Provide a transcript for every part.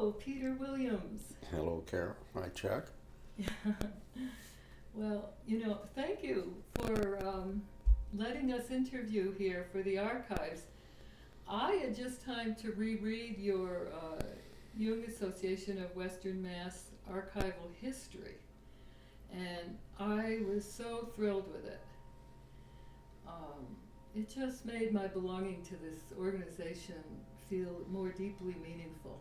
Hello, Peter Williams. Hello, Carol. Hi, Chuck. Well, thank you for letting us interview here for the archives. I had just time to reread your Jung Association of Western Mass archival history, and I was so thrilled with it. It just made my belonging to this organization feel more deeply meaningful.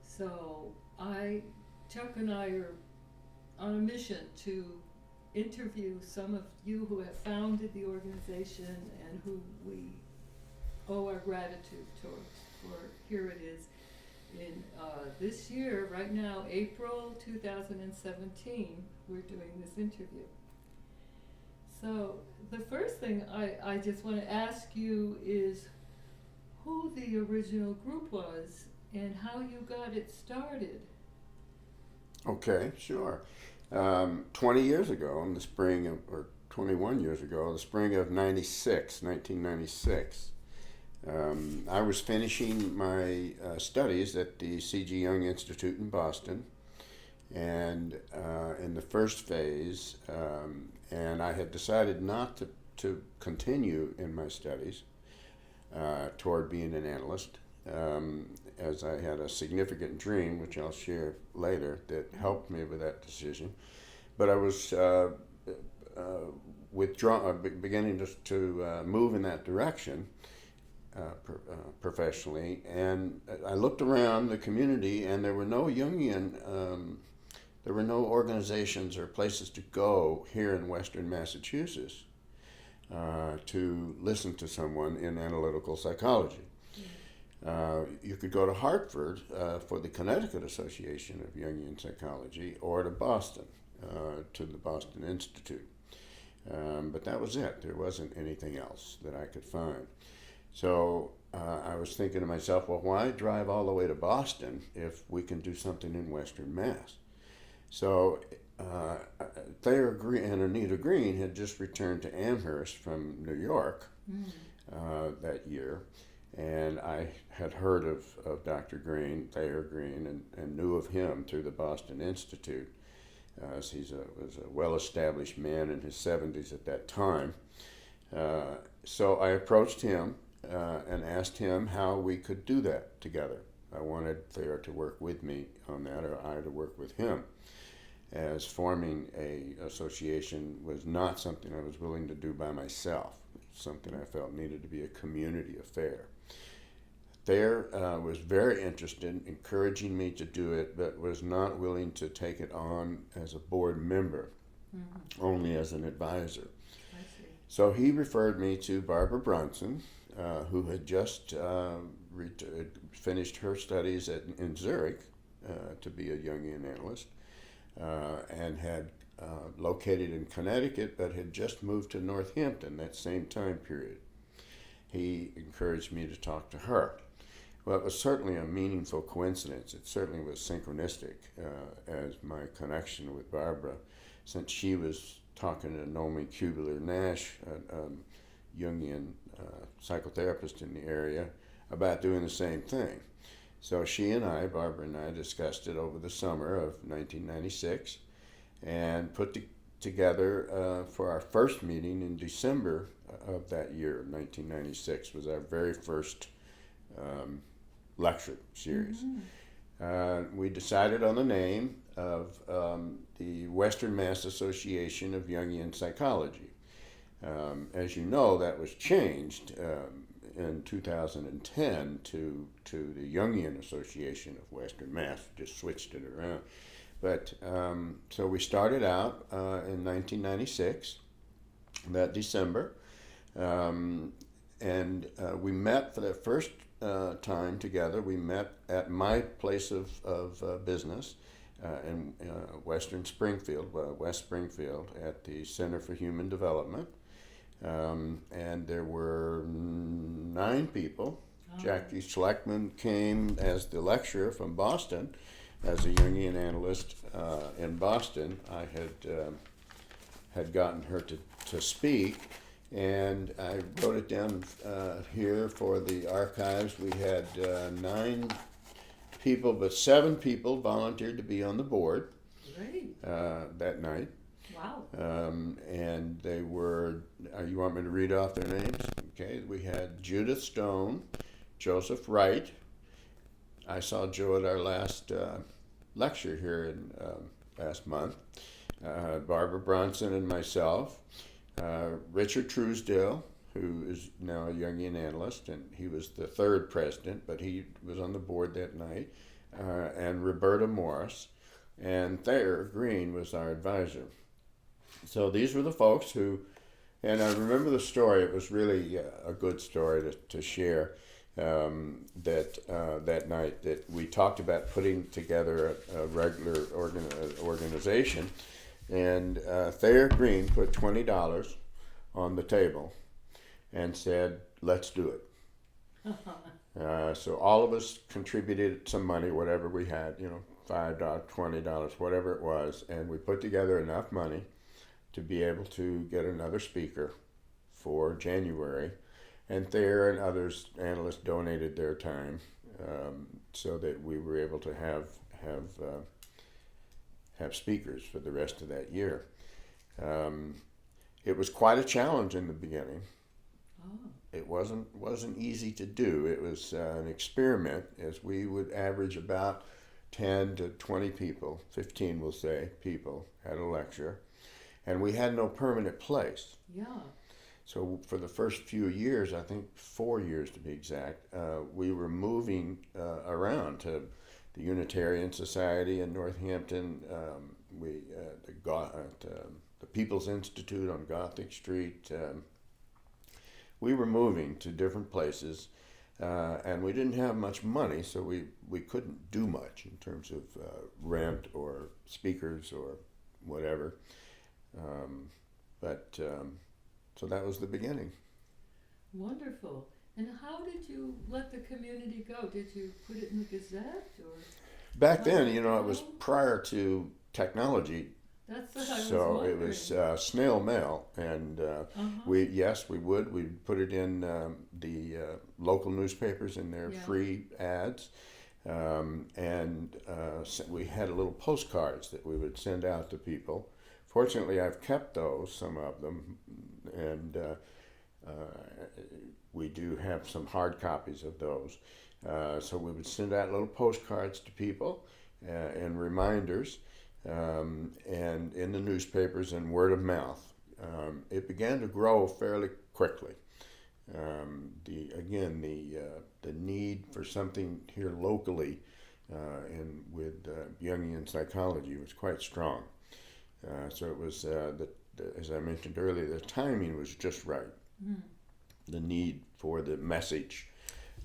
So Chuck and I are on a mission to interview some of you who have founded the organization and who we owe our gratitude to. For here it is in this year, right now, April 2017, we're doing this interview. So the first thing I just want to ask you is who the original group was and how you got it started. Okay, sure. 20 years ago, in the spring of, or 21 years ago, the spring of 1996, I was finishing my studies at the C.G. Jung Institute in Boston, and in the first phase, and I had decided not to continue in my studies toward being an analyst, as I had a significant dream, which I'll share later, that helped me with that decision. But I was beginning to move in that direction professionally, and I looked around the community, and there were no Jungian, there were no organizations or places to go here in Western Massachusetts to listen to someone in analytical psychology. You could go to Hartford for the Connecticut Association of Jungian Psychology, or to Boston, to the Boston Institute. But that was it. There wasn't anything else that I could find. So I was thinking to myself, well, why drive all the way to Boston if we can do something in Western Mass? So Thayer Green and Anita Green had just returned to Amherst from New York that year. And I had heard of Dr. Green, Thayer Green, and knew of him through the Boston Institute. He was a well-established man in his 70s at that time. So I approached him and asked him how we could do that together. I wanted Thayer to work with me on that, or I to work with him, as forming a association was not something I was willing to do by myself. Something I felt needed to be a community affair. Thayer was very interested in encouraging me to do it, but was not willing to take it on as a board member, only as an advisor. I see. So he referred me to Barbara Brunson, who had just finished her studies in Zurich to be a Jungian analyst, and had located in Connecticut, but had just moved to Northampton that same time period. He encouraged me to talk to her. Well, it was certainly a meaningful coincidence. It certainly was synchronistic, as my connection with Barbara, since she was talking to Nomi Kubler-Nash, a Jungian psychotherapist in the area, about doing the same thing. So she and I, Barbara and I, discussed it over the summer of 1996, and put together for our first meeting in December of that year, 1996, was our very first lecture series. We decided on the name of the Western Mass Association of Jungian Psychology. As you know, that was changed in 2010 to the Jungian Association of Western Mass, just switched it around. But so we started out in 1996, that December, and we met for that first time together. We met at my place of business in West Springfield, at the Center for Human Development. And there were 9 people. Oh. Jackie Schleckman came as the lecturer from Boston, as a Jungian analyst in Boston. I had gotten her to speak, and I wrote it down here for the archives. We had 9 people, but 7 people volunteered to be on the board Great. that night. Wow. And they were, you want me to read off their names? Okay, we had Judith Stone, Joseph Wright. I saw Joe at our last lecture here in last month. Barbara Bronson and myself. Richard Truesdale, who is now a Jungian analyst, and he was the 3rd president, but he was on the board that night. And Roberta Morris. And Thayer Green was our advisor. So these were the folks who, and I remember the story, it was really a good story to share, that night that we talked about putting together a regular organization, and Thayer Green put $20 on the table and said, let's do it. So all of us contributed some money, whatever we had, $5, $20, whatever it was, and we put together enough money to be able to get another speaker for January. And Thayer and others, analysts, donated their time so that we were able to have speakers for the rest of that year. It was quite a challenge in the beginning. Oh. It wasn't easy to do. It was an experiment, as we would average about 10 to 20 people, 15 we'll say, people at a lecture. And we had no permanent place. Yeah. So for the first few years, I think 4 years to be exact, we were moving around to the Unitarian Society in Northampton, the People's Institute on Gothic Street. We were moving to different places, and we didn't have much money, so we couldn't do much in terms of rent or speakers or whatever. So that was the beginning. Wonderful. And how did you let the community go? Did you put it in the Gazette or? Back then, it was prior to technology. That's what I was So wondering. it was snail mail, and we'd put it in the local newspapers in their free ads, and we had little postcards that we would send out to people. Fortunately, I've kept those, some of them, and we do have some hard copies of those. So we would send out little postcards to people and reminders, and in the newspapers and word of mouth. It began to grow fairly quickly. The need for something here locally and with Jungian psychology was quite strong. So it was, as I mentioned earlier, the timing was just right. Mm. The need for the message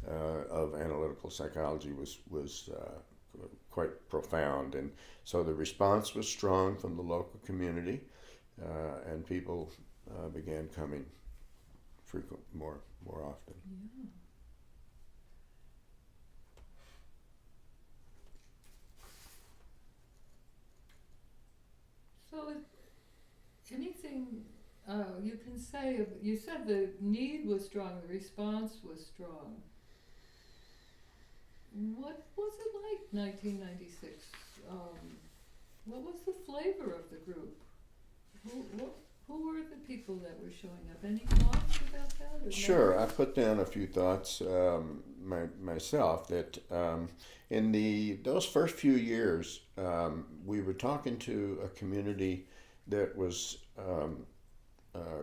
of analytical psychology was quite profound, and so the response was strong from the local community, and people began coming more often. Yeah. So, anything you can say? You said the need was strong, the response was strong. What was it like, 1996? What was the flavor of the group? Who were the people that were showing up? Any thoughts about that? Or Sure, I put down a few thoughts myself that in those first few years, we were talking to a community that was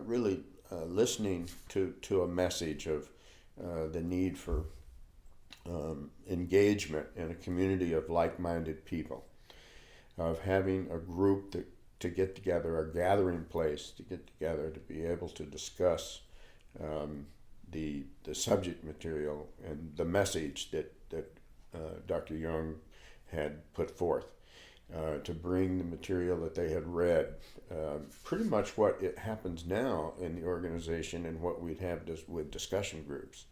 really listening to a message of the need for engagement in a community of like-minded people, of having a group to get together, a gathering place to get together to be able to discuss the subject material and the message that Dr. Jung had put forth, to bring the material that they had read, pretty much what it happens now in the organization and what we'd have with discussion groups.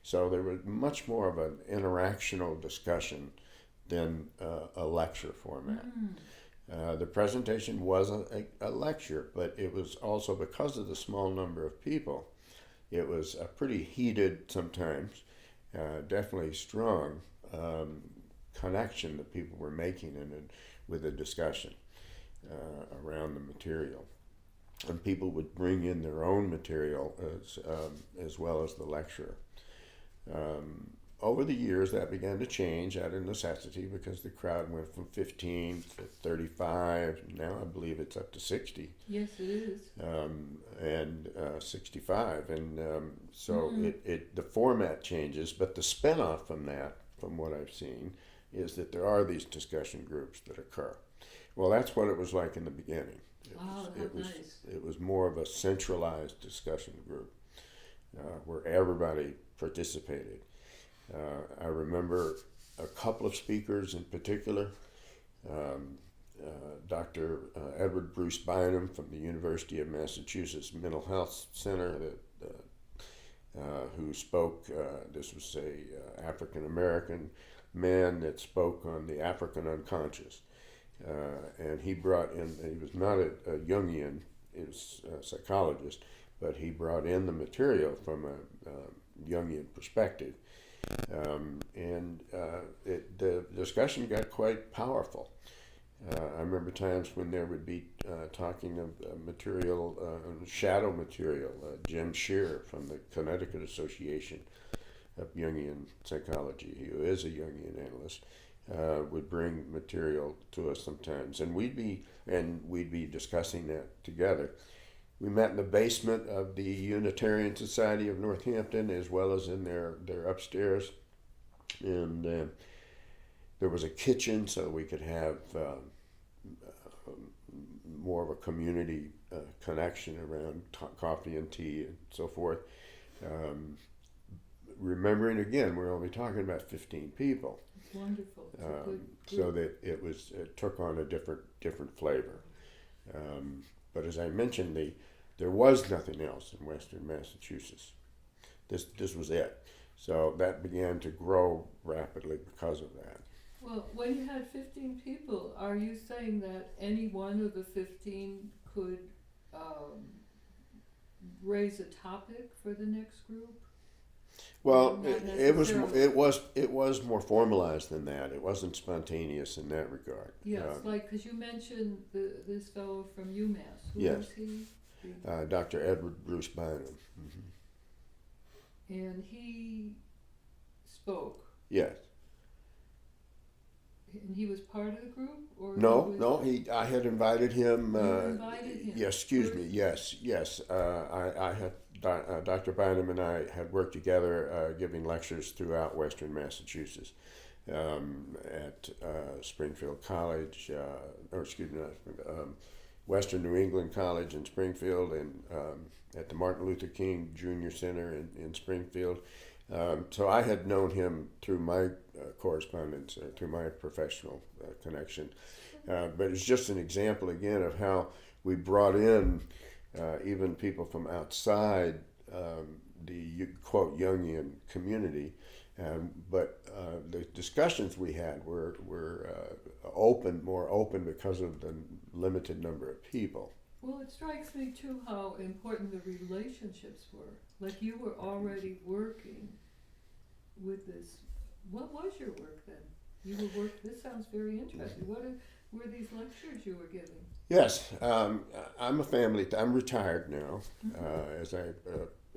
So there was much more of an interactional discussion than a lecture format. Mm. The presentation was a lecture, but it was also, because of the small number of people, it was a pretty heated sometimes, definitely strong connection that people were making in it with the discussion around the material. And people would bring in their own material as well as the lecturer. Over the years, that began to change out of necessity because the crowd went from 15 to 35. Now I believe it's up to 60. Yes, it is. And 65. And so the format changes, but the spinoff from that, from what I've seen, is that there are these discussion groups that occur. Well, that's what it was like in the beginning. It was more of a centralized discussion group where everybody participated. I remember a couple of speakers in particular, Dr. Edward Bruce Bynum from the University of Massachusetts Mental Health Center, who spoke. This was a African American man that spoke on the African unconscious, and he brought in. He was not a Jungian, he was a psychologist, but he brought in the material from a Jungian perspective. The discussion got quite powerful. I remember times when there would be talking of material, shadow material. Jim Shear from the Connecticut Association of Jungian Psychology, who is a Jungian analyst, would bring material to us sometimes, and we'd be discussing that together. We met in the basement of the Unitarian Society of Northampton, as well as in their upstairs. And there was a kitchen, so we could have more of a community connection around coffee and tea and so forth. Remembering again, we're only talking about 15 people. It's wonderful. It's a good group. So that it took on a different flavor. But as I mentioned, there was nothing else in Western Massachusetts. This was it. So that began to grow rapidly because of that. Well, when you had 15 people, are you saying that any one of the 15 could raise a topic for the next group? Well, it was more formalized than that. It wasn't spontaneous in that regard. Yes, like because you mentioned this fellow from UMass. Who was he? Dr. Edward Bruce Bynum. Mm-hmm. And he spoke. Yes. And he was part of the group, or I had invited him. Invited him. Yes, excuse me. Yes. I had Dr. Bynum and I had worked together, giving lectures throughout Western Massachusetts, at Springfield College, Western New England College in Springfield, and at the Martin Luther King Jr. Center in Springfield. So I had known him through my correspondence, through my professional connection. But it's just an example, again, of how we brought in even people from outside the, quote, Jungian community. But the discussions we had were more open because of the limited number of people. Well, it strikes me too how important the relationships were. Like you were already working with this. What was your work then? This sounds very interesting. What were these lectures you were giving? Yes, I'm retired now, as I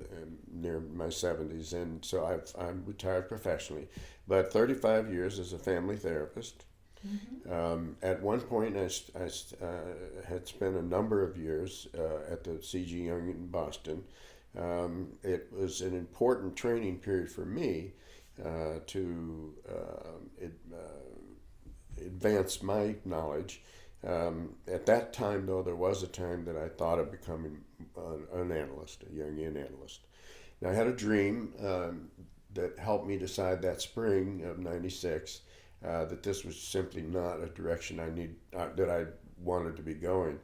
am near my 70s, and so I'm retired professionally, but 35 years as a family therapist. Mm-hmm. At one point, I had spent a number of years at the C.G. Jung in Boston. It was an important training period for me to advance my knowledge. At that time, though, there was a time that I thought of becoming an analyst, a Jungian analyst. And I had a dream that helped me decide that spring of '96 that this was simply not a direction that I wanted to be going.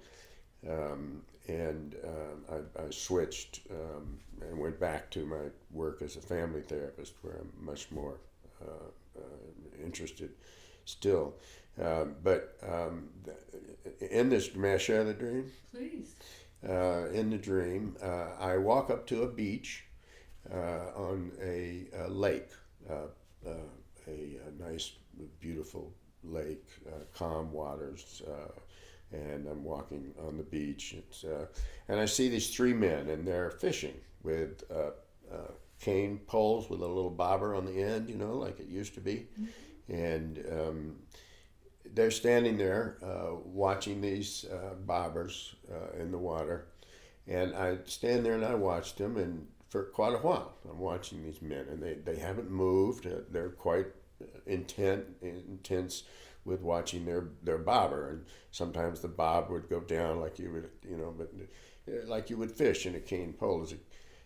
I switched and went back to my work as a family therapist, where I'm much more interested still. But in this, may I share the dream? Please. In the dream, I walk up to a beach on a lake, a nice, beautiful lake, calm waters, and I'm walking on the beach. And I see these three men, and they're fishing with cane poles with a little bobber on the end, like it used to be. And they're standing there watching these bobbers in the water. And I stand there and I watch them, and for quite a while I'm watching these men, and they haven't moved. They're quite intense with watching their bobber, and sometimes the bob would go down like you would, but like you would fish in a cane pole.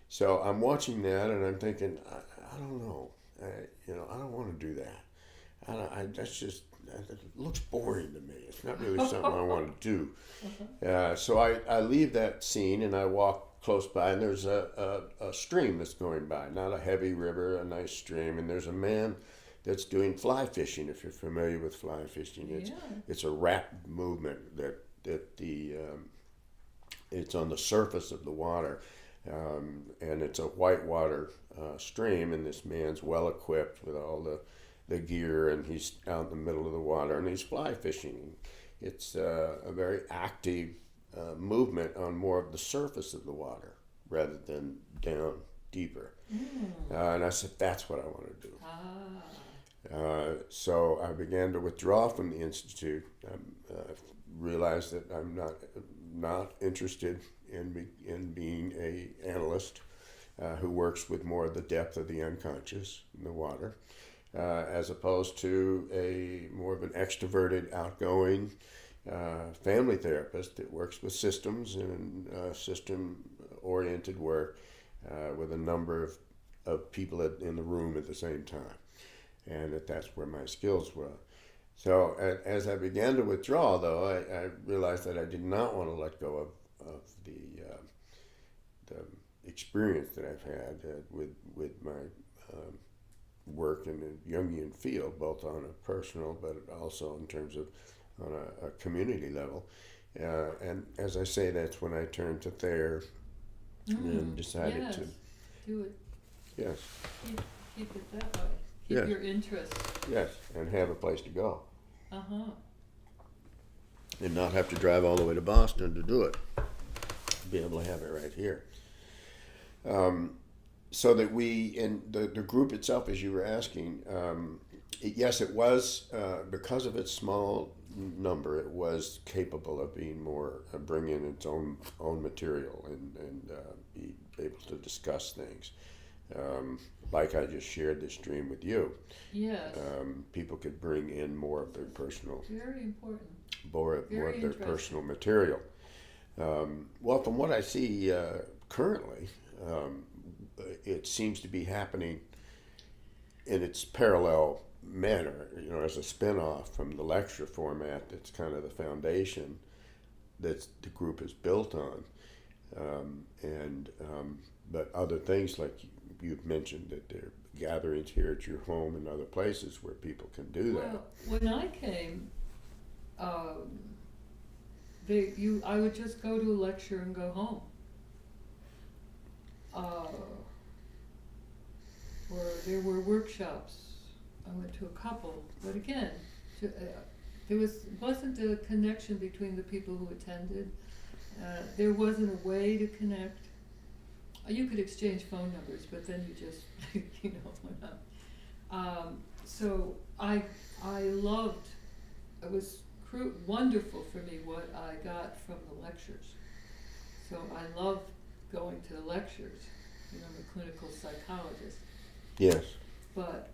So I'm watching that, and I'm thinking, I don't know, I don't want to do that. It looks boring to me. It's not really something I want to do. So I leave that scene and I walk close by, and there's a stream that's going by, not a heavy river, a nice stream, and there's a man that's doing fly fishing. If you're familiar with fly fishing, it's a rapid movement that it's on the surface of the water, and it's a whitewater stream, and this man's well equipped with all the gear, and he's out in the middle of the water and he's fly fishing. It's a very active movement on more of the surface of the water rather than down deeper. And I said, that's what I want to do. So I began to withdraw from the Institute. I realized that I'm not interested in being a analyst who works with more of the depth of the unconscious in the water, as opposed to a more of an extroverted, outgoing family therapist that works with systems and system-oriented work with a number of people in the room at the same time, and that's where my skills were. So as I began to withdraw, though, I realized that I did not want to let go of the experience that I've had with my work in the Jungian field, both on a personal but also in terms of on a community level. And as I say, that's when I turned to Thayer and decided to do it. Yes. Keep it that way. Keep your interest. Yes, and have a place to go. And not have to drive all the way to Boston to do it. Be able to have it right here. So that we, in the group itself, as you were asking, it was, because of its small number, it was capable of being more, bring in its own material and be able to discuss things. Like I just shared this dream with you. Yes. People could bring in more of their personal. Very important. More of their personal material. Well, from what I see currently, it seems to be happening in its parallel manner, as a spin-off from the lecture format that's kind of the foundation that the group is built on. But other things, like you've mentioned, that there are gatherings here at your home and other places where people can do that. Well, when I came, I would just go to a lecture and go home. Or there were workshops. I went to a couple, but again, there wasn't a connection between the people who attended. There wasn't a way to connect. You could exchange phone numbers, but then you just, went up. So I loved. It was wonderful for me what I got from the lectures. So I loved going to the lectures. I'm a clinical psychologist. Yes. But,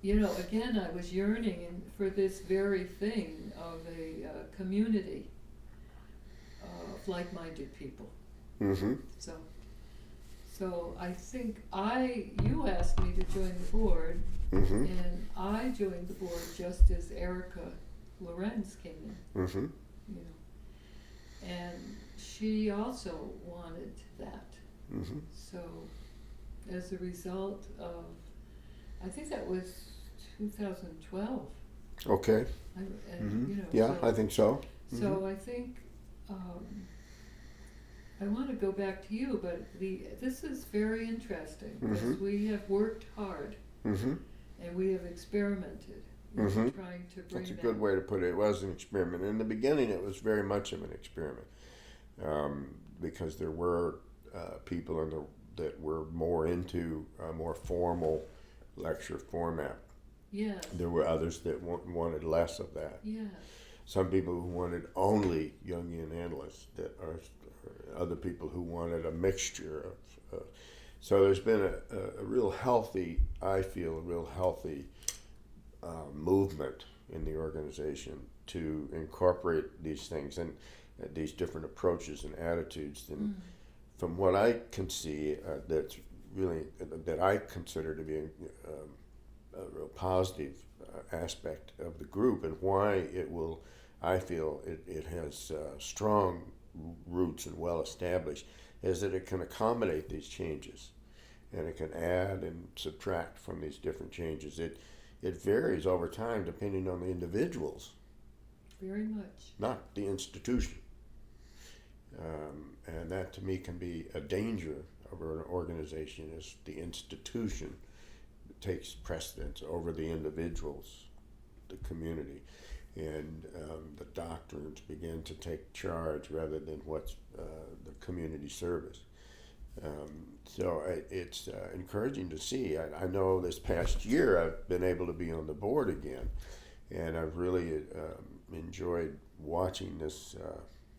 again, I was yearning for this very thing of a community of like-minded people. Mm-hmm. So I think you asked me to join the board, and I joined the board just as Erica Lorenz came in. Mm-hmm. And she also wanted that. Mm-hmm. So as a result of, I think that was 2012. Okay. I think so. So I think I want to go back to you, but this is very interesting because we have worked hard and we have experimented with trying to bring That's a that. good way to put it. It was an experiment. In the beginning, it was very much of an experiment because there were people that were more into a more formal lecture format. Yes. There were others that wanted less of that. Yes. Some people who wanted only Jungian analysts, that are other people who wanted a mixture of. So there's been a real healthy, I feel, a real healthy movement in the organization to incorporate these things and these different approaches and attitudes. And from what I can see, that's really that I consider to be a real positive aspect of the group, and why it will. I feel it has strong roots and well established, is that it can accommodate these changes, and it can add and subtract from these different changes. It varies over time depending on the individuals, Very much. not the institution. And that to me can be a danger of an organization, is the institution takes precedence over the individuals, the community, and the doctrines begin to take charge rather than what's the community service. So it's encouraging to see. I know this past year I've been able to be on the board again, and I've really enjoyed watching this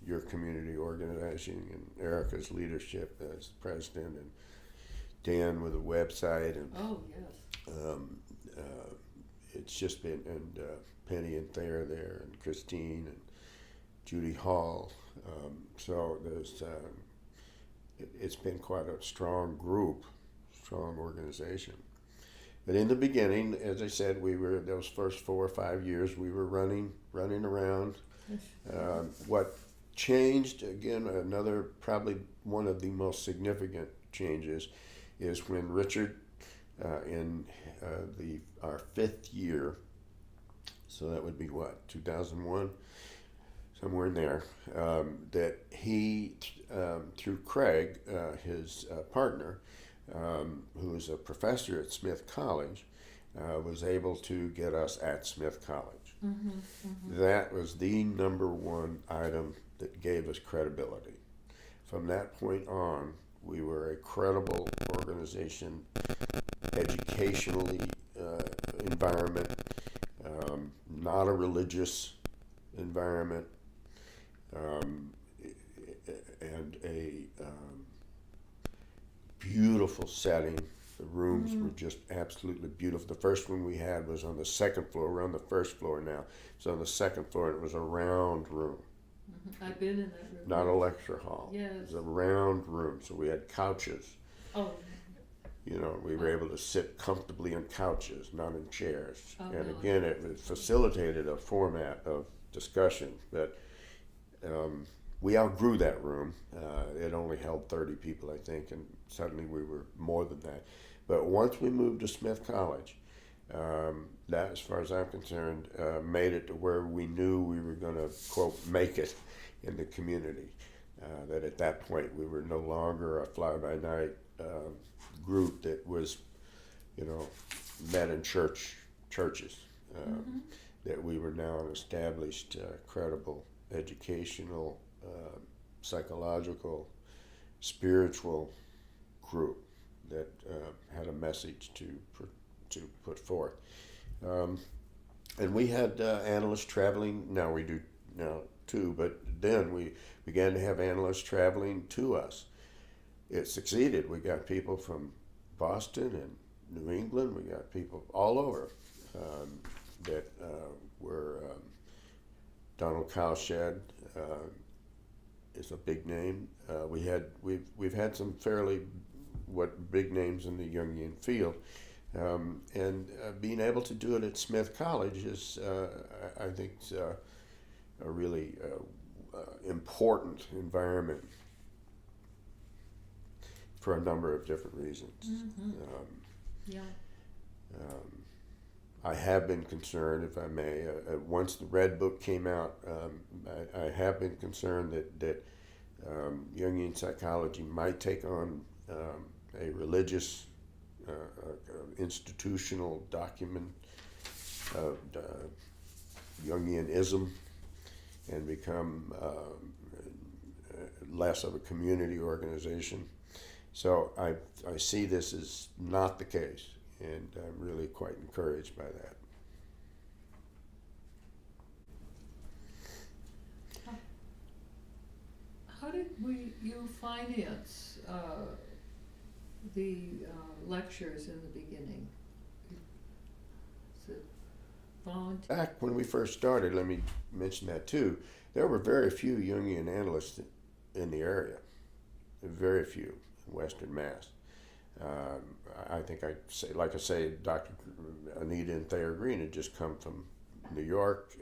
your community organizing and Erica's leadership as president, and Dan with a website, and Oh, yes. it's just been, and Penny and Thayer there, and Christine and Judy Hall. So there's it's been quite a strong group, strong organization. But in the beginning, as I said, we were those first 4 or 5 years we were running around. What changed again? Another probably one of the most significant changes is when Richard, in our 5th year, so that would be what, 2001, somewhere in there, that he, through Craig, his partner, who was a professor at Smith College, was able to get us at Smith College. That was the number one item that gave us credibility. From that point on, we were a credible organization, educationally environment, not a religious environment, and a beautiful setting. The rooms were just absolutely beautiful. The first one we had was on the 2nd floor. We're on the 1st floor now. So on the 2nd floor, it was a round room. I've been in that room. Not a lecture hall. Yes. It was a round room. So we had couches. Oh. You know, we were able to sit comfortably on couches, not in chairs. Oh, and no. again, it facilitated a format of discussion. But we outgrew that room. It only held 30 people, I think, and suddenly we were more than that. But once we moved to Smith College, that, as far as I'm concerned, made it to where we knew we were going to, quote, make it in the community. That at that point we were no longer a fly-by-night group that was, you know, met in churches. That we were now an established, credible, educational, psychological, spiritual group that had a message to put forth. And we had analysts traveling. Now we do now too, but then we began to have analysts traveling to us. It succeeded. We got people from Boston and New England. We got people all over that were Donald Cowshed is a big name. We've had some fairly big names in the Jungian field, and being able to do it at Smith College is I think a really important environment for a number of different reasons. I have been concerned, if I may, once the Red Book came out, I have been concerned that Jungian psychology might take on a religious institutional document of Jungianism and become less of a community organization. So I see this as not the case, and I'm really quite encouraged by that. How did you finance the lectures in the beginning? Is it volunteer? Back when we first started, let me mention that too, there were very few Jungian analysts in the area. Very few in Western Mass. I think I say, Dr. Anita and Thayer Green had just come from New York.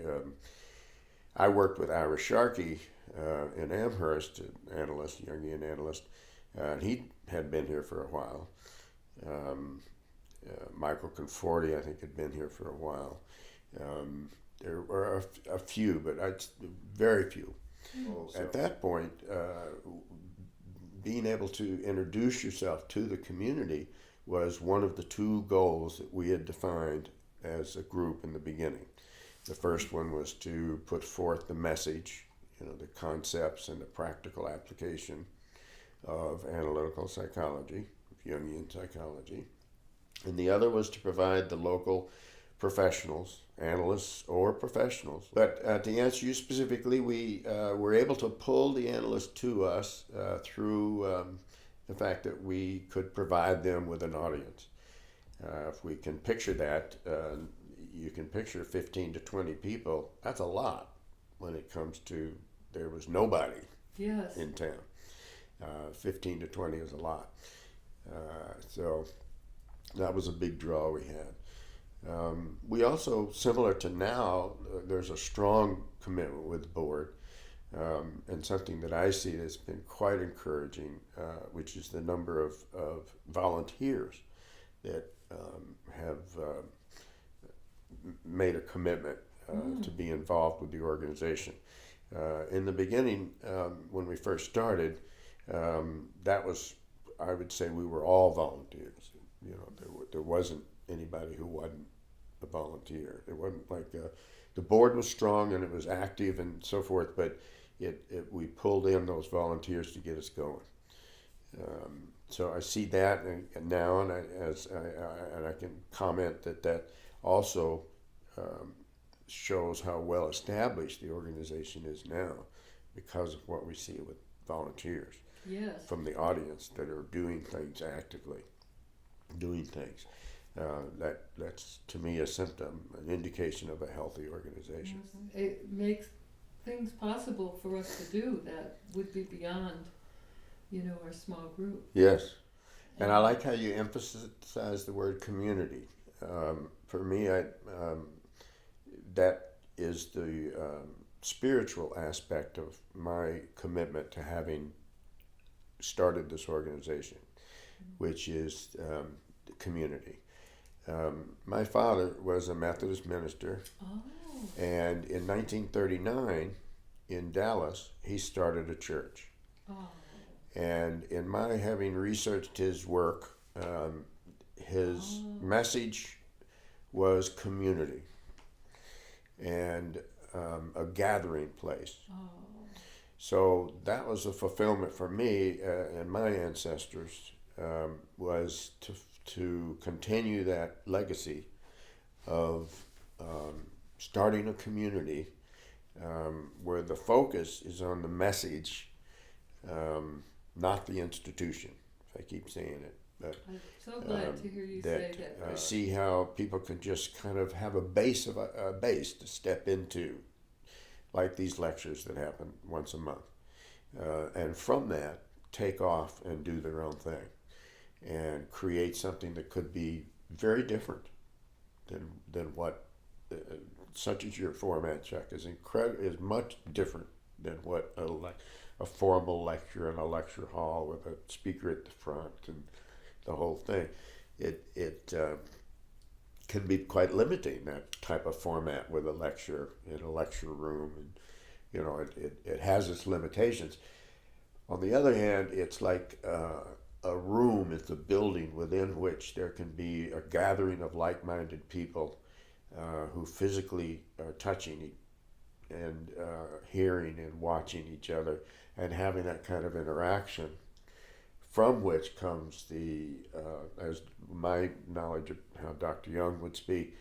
I worked with Ira Sharkey in Amherst, an analyst, Jungian analyst, and he had been here for a while. Michael Conforti, I think, had been here for a while. There were a few, but very few. At that point, being able to introduce yourself to the community was one of the two goals that we had defined as a group in the beginning. The first one was to put forth the message, the concepts and the practical application of analytical psychology, of Jungian psychology. And the other was to provide the local professionals, analysts or professionals. But to answer you specifically, we were able to pull the analysts to us through the fact that we could provide them with an audience. If we can picture that, you can picture 15 to 20 people. That's a lot when it comes to there was nobody Yes. in town. 15 to 20 is a lot. So that was a big draw we had. We also, similar to now, there's a strong commitment with the board, and something that I see that's been quite encouraging, which is the number of volunteers that have made a commitment to be involved with the organization. In the beginning, when we first started, that was, I would say, we were all volunteers. There wasn't anybody who wasn't a volunteer. It wasn't like the board was strong and it was active and so forth, but we pulled in those volunteers to get us going. So I see that now, and I can comment that also shows how well established the organization is now because of what we see with volunteers. Yes. From the audience that are doing things actively, doing things. That's to me a symptom, an indication of a healthy organization. Yes. It makes things possible for us to do that would be beyond, our small group. Yes, and I like how you emphasize the word community. For me, that is the spiritual aspect of my commitment to having started this organization, which is the community. My father was a Methodist minister, and in 1939 in Dallas, he started a church. And in my having researched his work, his message was community and a gathering place. So that was a fulfillment for me and my ancestors, was to continue that legacy of starting a community where the focus is on the message, not the institution. If I keep saying it. But, I'm so glad to hear you say that. I see how people can just kind of have a base to step into, like these lectures that happen once a month, and from that take off and do their own thing and create something that could be very different than what, such as your format, Chuck, is much different than what a formal lecture in a lecture hall with a speaker at the front and the whole thing. It can be quite limiting, that type of format with a lecture in a lecture room, and it has its limitations. On the other hand, it's like a room, it's a building within which there can be a gathering of like-minded people who physically are touching and hearing and watching each other and having that kind of interaction, from which comes as my knowledge of how Dr. Young would speak,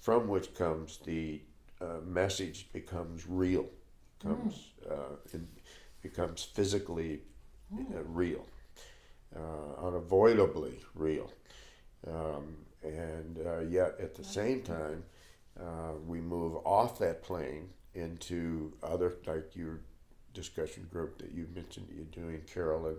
from which comes the message becomes real, becomes physically real, unavoidably real. And yet at the same time, we move off that plane into other, like your discussion group that you mentioned that you're doing, Carol. And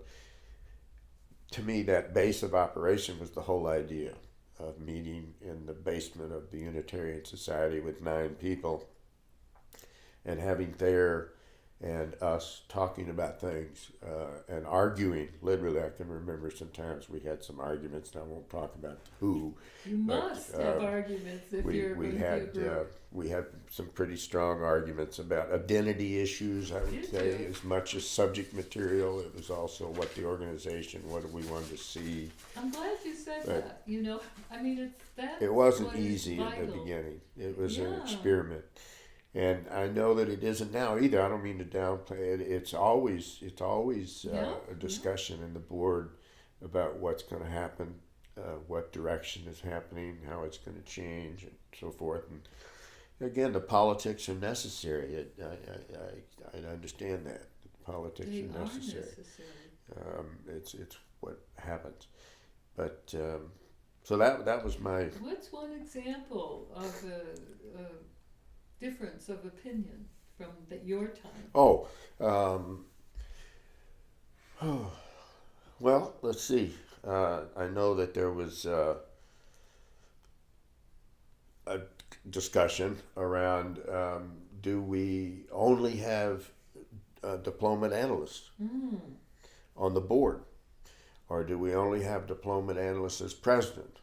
to me, that base of operation was the whole idea of meeting in the basement of the Unitarian Society with 9 people and having there and us talking about things and arguing. Literally, I can remember sometimes we had some arguments, and I won't talk about who. You must have arguments if you're going to be a group. We had some pretty strong arguments about identity issues, I would say, as much as subject material. It was also what the organization, what we wanted to see. I'm glad you said that. You know, I mean, it's that. It wasn't easy in the beginning. It was an experiment. And I know that it isn't now either. I don't mean to downplay it. It's always a discussion in the board about what's going to happen, what direction is happening, how it's going to change, and so forth. And again, the politics are necessary. I understand that. The politics are necessary. It's what happens. But so that was my. What's one example of a difference of opinion from your time? Well, let's see. I know that there was a discussion around do we only have diplomat analysts on the board, or do we only have diplomat analysts as president?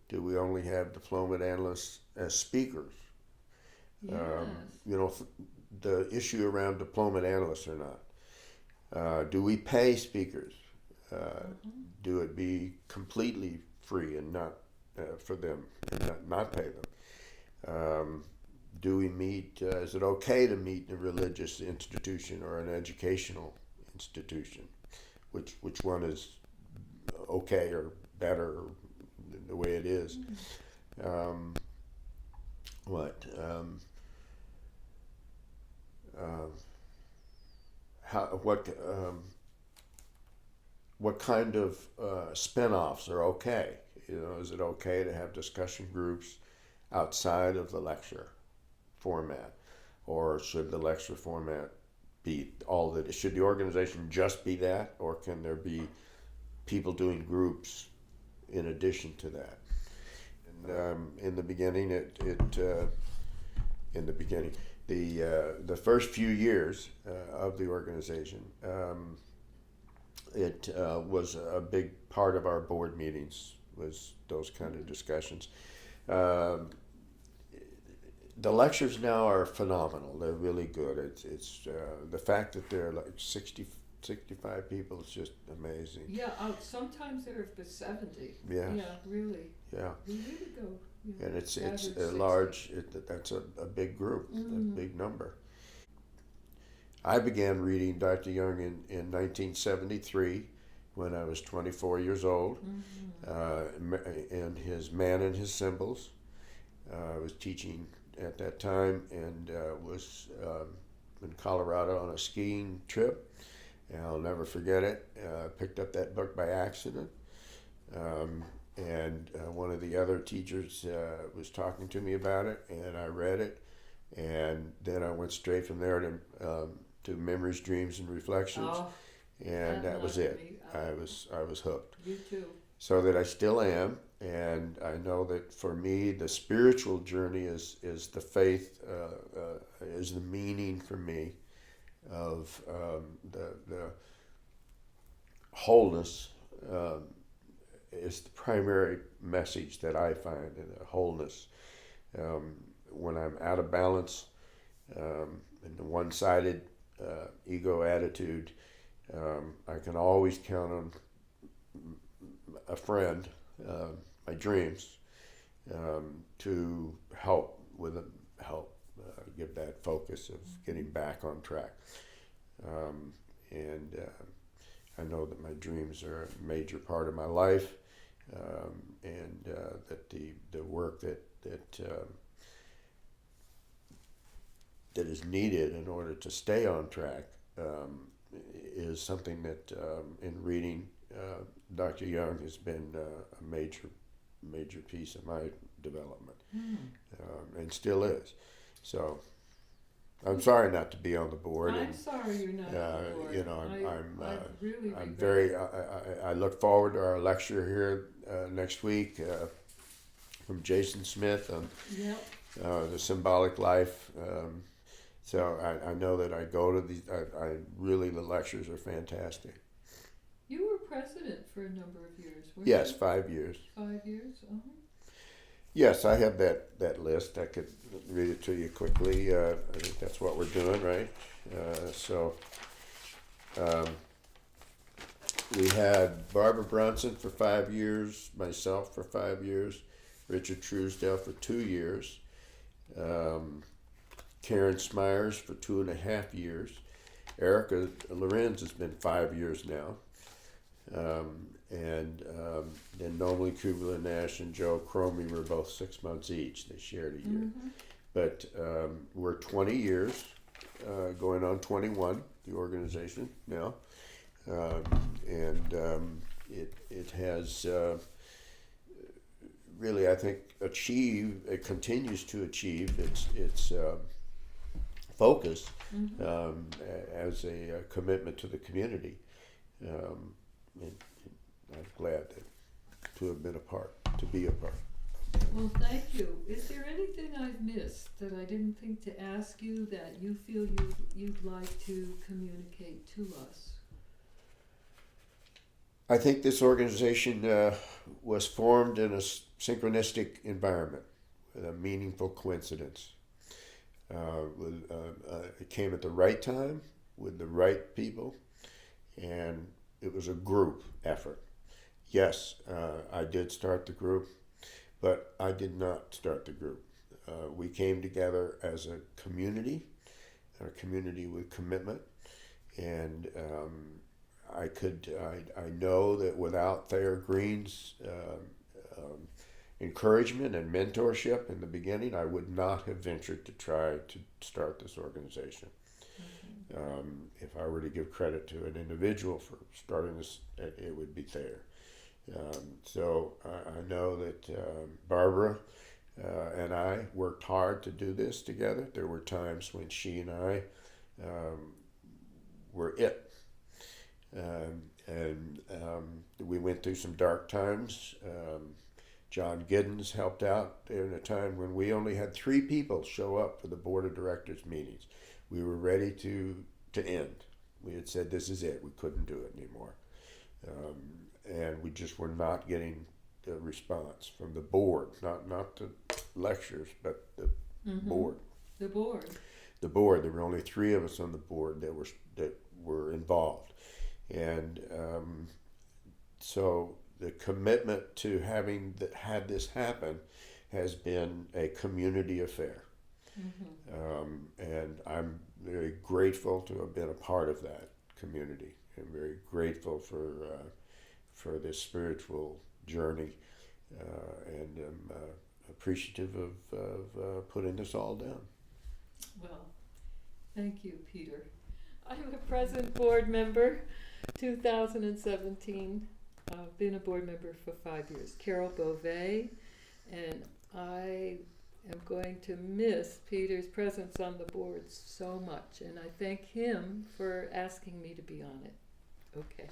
Do we only have diplomat analysts as speakers? Yes. The issue around diplomat analysts or not. Do we pay speakers? Do it be completely free and not for them, and not pay them? Do we meet? Is it okay to meet in a religious institution or an educational institution? Which one is okay or better the way it is? What kind of spin-offs are okay? Is it okay to have discussion groups outside of the lecture format, or should the lecture format be all that? Should the organization just be that, or can there be people doing groups in addition to that? And in the beginning, the first few years of the organization, it was a big part of our board meetings, was those kind of discussions. The lectures now are phenomenal. They're really good. It's the fact that they're like 65 people is just amazing. Yeah, sometimes they're up to 70. Yeah. Yeah, really. Yeah. We really go. And it's a large. That's a big group, a big number. I began reading Dr. Young in 1973 when I was 24 years old, in his Man and His Symbols. I was teaching at that time and was in Colorado on a skiing trip. And I'll never forget it. Picked up that book by accident. And one of the other teachers was talking to me about it, and I read it. And then I went straight from there to Memories, Dreams, and Reflections. And that was it. I was hooked. You too. So that I still am. And I know that for me, the spiritual journey is the faith, is the meaning for me of the wholeness is the primary message that I find in the wholeness. When I'm out of balance, in the one-sided ego attitude, I can always count on a friend, my dreams, to help give that focus of getting back on track. And I know that my dreams are a major part of my life, and that the work that is needed in order to stay on track is something that, in reading Dr. Young, has been a major piece of my development, and still is. So I'm sorry not to be on the board. I'm sorry you're not on the board. You know, I really I'm regret very. it. I look forward to our lecture here next week from Jason Smith on the symbolic life. So I know that I go to these. The lectures are fantastic. You were president for a number of years, weren't Yes, you? 5 years. 5 years? Yes, I have that list. I could read it to you quickly. I think that's what we're doing, right? We had Barbara Bronson for 5 years, myself for 5 years, Richard Truesdale for 2 years, Karen Smyers for 2.5 years. Erica Lorenz has been 5 years now. Then Nobley Kubler-Nash and Joe Cromie were both 6 months each. They shared a year. But we're 20 years, going on 21, the organization now. It has really, I think, it continues to achieve its focus as a commitment to the community. And I'm glad to be a part. Well, thank you. Is there anything I've missed that I didn't think to ask you that you feel you'd like to communicate to us? I think this organization was formed in a synchronistic environment, with a meaningful coincidence. It came at the right time, with the right people, and it was a group effort. Yes, I did start the group, but I did not start the group. We came together as a community with commitment, and I know that without Thayer Green's encouragement and mentorship in the beginning, I would not have ventured to try to start this organization. If I were to give credit to an individual for starting this, it would be Thayer. So I know that Barbara and I worked hard to do this together. There were times when she and I were it. We went through some dark times. John Giddens helped out in a time when we only had 3 people show up for the board of directors meetings. We were ready to end. We had said, this is it. We couldn't do it anymore. And we just were not getting the response from the board, not the lectures, but the board. The board. The board. There were only 3 of us on the board that were involved. And so the commitment to having had this happen has been a community affair. And I'm very grateful to have been a part of that community. I'm very grateful for this spiritual journey, and I'm appreciative of putting this all down. Well, thank you, Peter. I'm a present board member, 2017. I've been a board member for 5 years. Carol Beauvais, and I am going to miss Peter's presence on the board so much, and I thank him for asking me to be on it. Okay.